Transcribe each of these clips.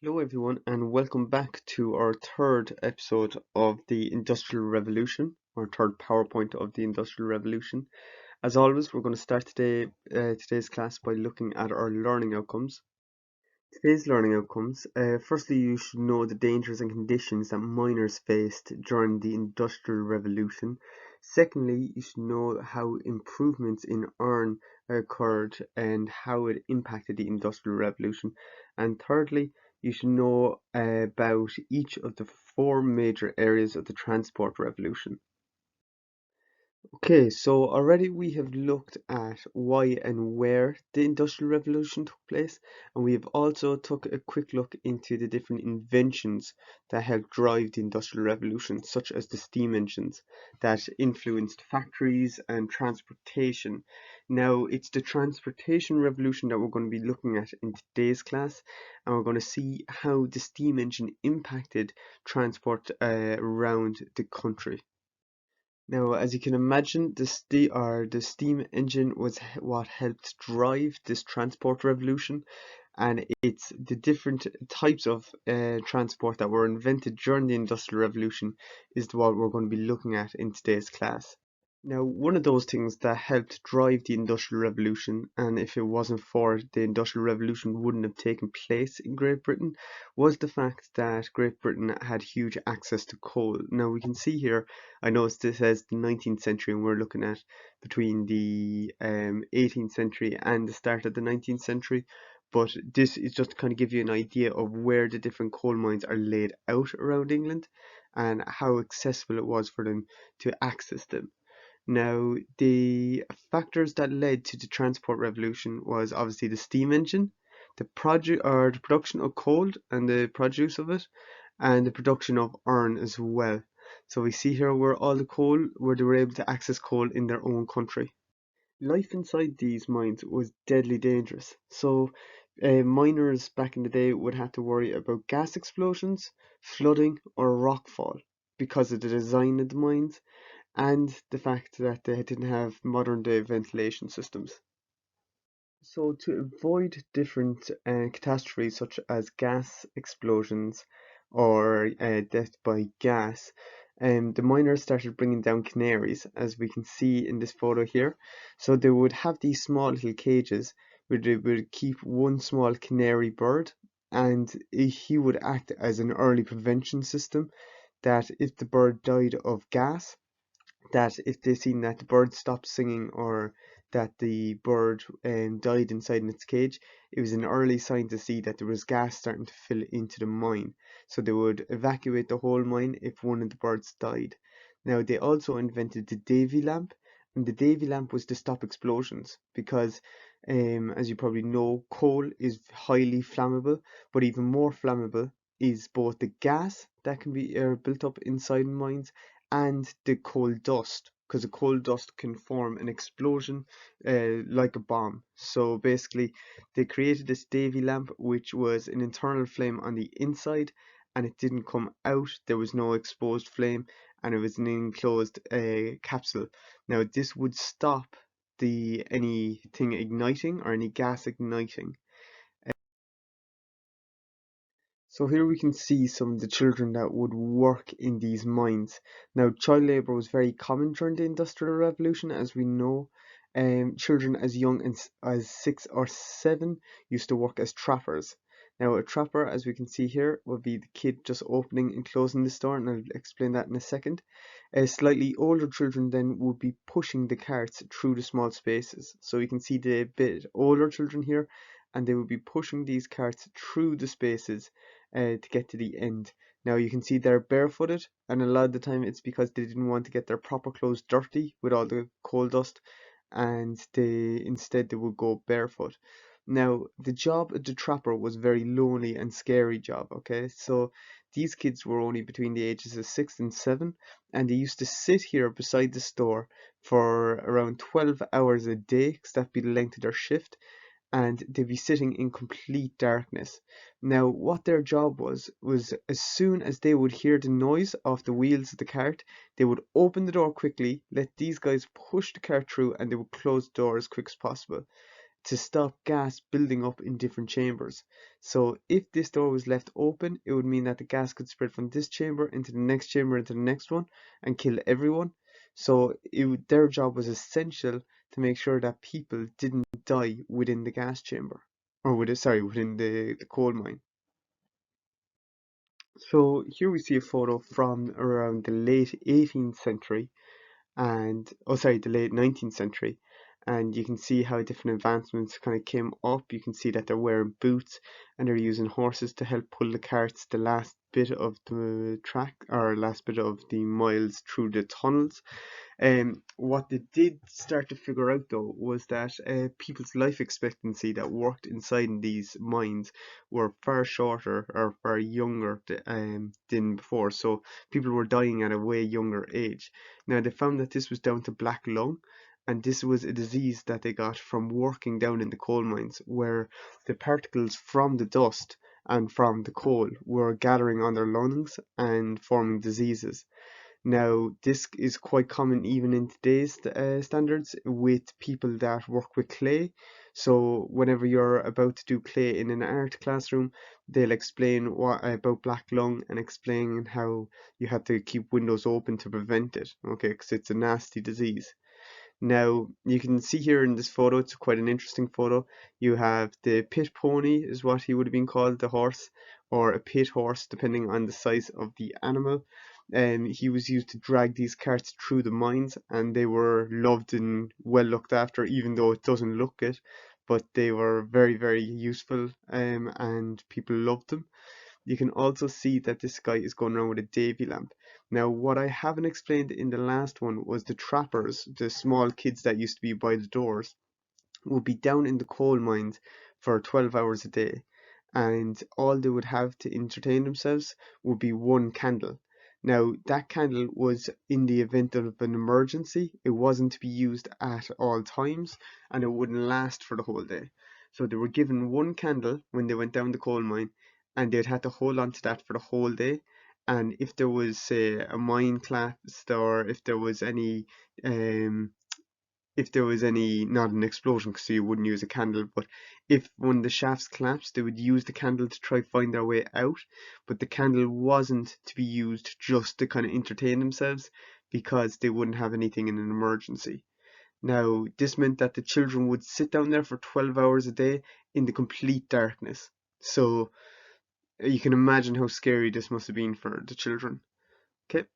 Hello, everyone, and welcome back to our third episode of the Industrial Revolution, our third PowerPoint of the Industrial Revolution. As always, we're going to start today's class by looking at our learning outcomes. Today's learning outcomes. Firstly, you should know the dangers and conditions that miners faced during the Industrial Revolution. Secondly, you should know how improvements in iron occurred and how it impacted the Industrial Revolution. And thirdly, you should know about each of the four major areas of the transport revolution. Okay, so already we have looked at why and where the Industrial Revolution took place, and we have also took a quick look into the different inventions that helped drive the Industrial Revolution, such as the steam engines that influenced factories and transportation. Now, it's the transportation revolution that we're going to be looking at in today's class, and we're going to see how the steam engine impacted transport around the country. Now, as you can imagine, the steam engine was what helped drive this transport revolution, and it's the different types of transport that were invented during the Industrial Revolution is what we're going to be looking at in today's class. Now, one of those things that helped drive the Industrial Revolution, and if it wasn't for the Industrial Revolution wouldn't have taken place in Great Britain, was the fact that Great Britain had huge access to coal. Now, we can see here, I noticed this says the 19th century, and we're looking at between the 18th century and the start of the 19th century. But this is just to kind of give you an idea of where the different coal mines are laid out around England and how accessible it was for them to access them. Now, the factors that led to the transport revolution was obviously the steam engine, the production of coal and the produce of it, and the production of iron as well. So we see here where they were able to access coal in their own country. Life inside these mines was deadly dangerous. So miners back in the day would have to worry about gas explosions, flooding, or rockfall because of the design of the mines and the fact that they didn't have modern day ventilation systems. So to avoid different catastrophes such as gas explosions or death by gas, the miners started bringing down canaries, as we can see in this photo here. So they would have these small little cages where they would keep one small canary bird, and he would act as an early prevention system that if the bird died of gas, that if they seen that the bird stopped singing or that the bird died inside in its cage, it was an early sign to see that there was gas starting to fill into the mine. So they would evacuate the whole mine if one of the birds died. Now, they also invented the Davy lamp, and the Davy lamp was to stop explosions because, as you probably know, coal is highly flammable, but even more flammable is both the gas that can be built up inside mines and the coal dust, because the coal dust can form an explosion like a bomb. So basically, they created this Davy lamp, which was an internal flame on the inside, and it didn't come out. There was no exposed flame, and it was an enclosed capsule. Now, this would stop anything igniting or any gas igniting. So here we can see some of the children that would work in these mines. Now, child labour was very common during the Industrial Revolution, as we know. Children as young as 6 or 7 used to work as trappers. Now, a trapper, as we can see here, would be the kid just opening and closing the store, and I'll explain that in a second. Slightly older children then would be pushing the carts through the small spaces. So you can see the bit older children here, and they would be pushing these carts through the spaces to get to the end. Now you can see they're barefooted, and a lot of the time it's because they didn't want to get their proper clothes dirty with all the coal dust, and instead they would go barefoot. Now the job of the trapper was very lonely and scary job. Okay, so these kids were only between the ages of 6 and 7, and they used to sit here beside the store for around 12 hours a day, because that'd be the length of their shift, and they'd be sitting in complete darkness. Now, what their job was as soon as they would hear the noise of the wheels of the cart, they would open the door quickly, let these guys push the cart through, and they would close the door as quick as possible. to stop gas building up in different chambers. So if this door was left open, it would mean that the gas could spread from this chamber into the next chamber into the next one and kill everyone. So their job was essential to make sure that people didn't die within the gas chamber, or within the coal mine. So here we see a photo from around the late 18th century and the late 19th century, and you can see how different advancements kind of came up. You can see that they're wearing boots and they're using horses to help pull the carts the last bit of the track, or last bit of the miles through the tunnels. What they did start to figure out though was that people's life expectancy that worked inside in these mines were far shorter or far younger than before. So people were dying at a way younger age. Now they found that this was down to black lung, and this was a disease that they got from working down in the coal mines, where the particles from the dust and from the coal were gathering on their lungs and forming diseases. Now, this is quite common even in today's standards with people that work with clay. So, whenever you're about to do clay in an art classroom, they'll explain what about black lung and explain how you have to keep windows open to prevent it. Okay, because it's a nasty disease. Now, you can see here in this photo, it's quite an interesting photo. You have the pit pony, is what he would have been called, the horse, or a pit horse, depending on the size of the animal. And he was used to drag these carts through the mines, and they were loved and well looked after, even though it doesn't look it. But they were very, very useful, and people loved them. You can also see that this guy is going around with a Davy lamp. Now, what I haven't explained in the last one was the trappers, the small kids that used to be by the doors, would be down in the coal mines for 12 hours a day, and all they would have to entertain themselves would be one candle. Now, that candle was in the event of an emergency. It wasn't to be used at all times, and it wouldn't last for the whole day. So they were given one candle when they went down the coal mine, and they'd have to hold on to that for the whole day. And if there was, say, a mine collapsed, or um, if there was any, not an explosion because you wouldn't use a candle, but if one of the shafts collapsed, they would use the candle to try find their way out. But the candle wasn't to be used just to kind of entertain themselves, because they wouldn't have anything in an emergency. Now, this meant that the children would sit down there for 12 hours a day in the complete darkness. So you can imagine how scary this must have been for the children. Okay.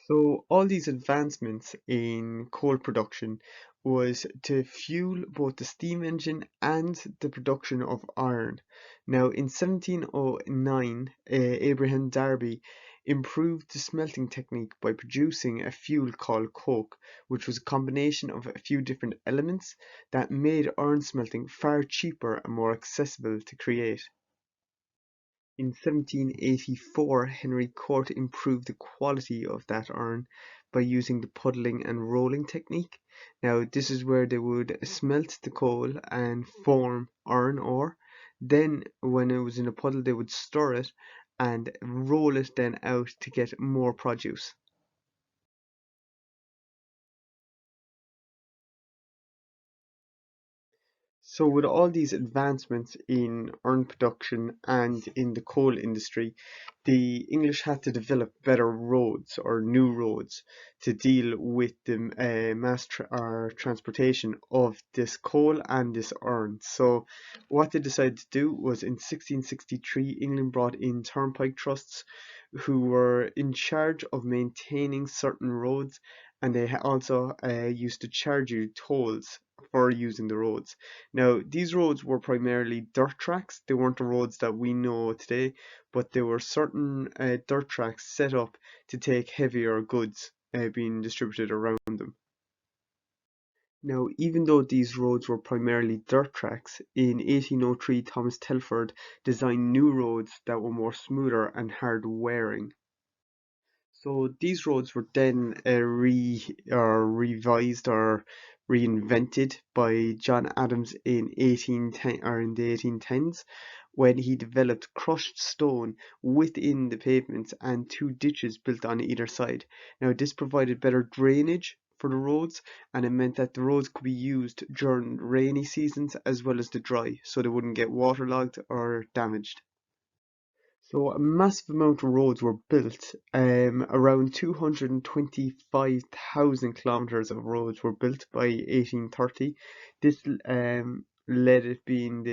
So all these advancements in coal production was to fuel both the steam engine and the production of iron. Now in 1709, Abraham Darby improved the smelting technique by producing a fuel called coke, which was a combination of a few different elements that made iron smelting far cheaper and more accessible to create. In 1784, Henry Cort improved the quality of that iron by using the puddling and rolling technique. Now, this is where they would smelt the coal and form iron ore. Then, when it was in a puddle, they would stir it and roll it then out to get more produce. So with all these advancements in iron production and in the coal industry, the English had to develop better roads or new roads to deal with the or transportation of this coal and this iron. So what they decided to do was in 1663, England brought in turnpike trusts who were in charge of maintaining certain roads, and they also used to charge you tolls for using the roads. Now, these roads were primarily dirt tracks. They weren't the roads that we know today, but there were certain dirt tracks set up to take heavier goods being distributed around them. Now, even though these roads were primarily dirt tracks, in 1803 Thomas Telford designed new roads that were more smoother and hard wearing. So these roads were then revised or reinvented by John Adams in 1810 or in the 1810s, when he developed crushed stone within the pavements and two ditches built on either side. Now this provided better drainage for the roads, and it meant that the roads could be used during rainy seasons as well as the dry, so they wouldn't get waterlogged or damaged. So a massive amount of roads were built. Around 225,000 kilometers of roads were built by 1830. This led it being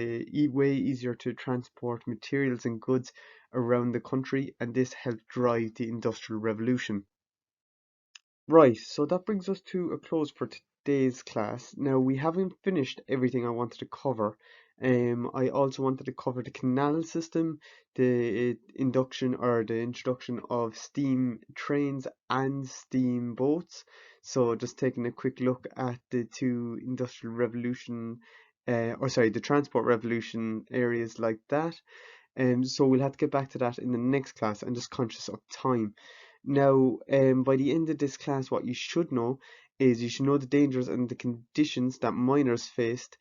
way easier to transport materials and goods around the country, and this helped drive the Industrial Revolution. Right, so that brings us to a close for today's class. Now, we haven't finished everything I wanted to cover. I also wanted to cover the canal system, the induction or the introduction of steam trains and steam boats. So just taking a quick look at the two industrial revolution, or sorry, the transport revolution areas like that. So we'll have to get back to that in the next class. I'm just conscious of time. Now, by the end of this class, what you should know is you should know the dangers and the conditions that miners faced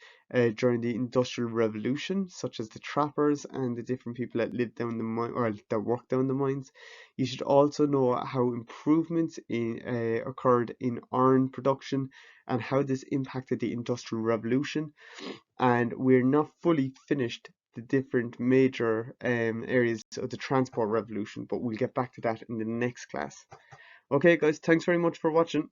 during the Industrial Revolution, such as the trappers and the different people that lived down the mine or that worked down the mines. You should also know how improvements occurred in iron production and how this impacted the Industrial Revolution. And we're not fully finished the different major areas of the transport revolution, but we'll get back to that in the next class. Okay, guys, thanks very much for watching.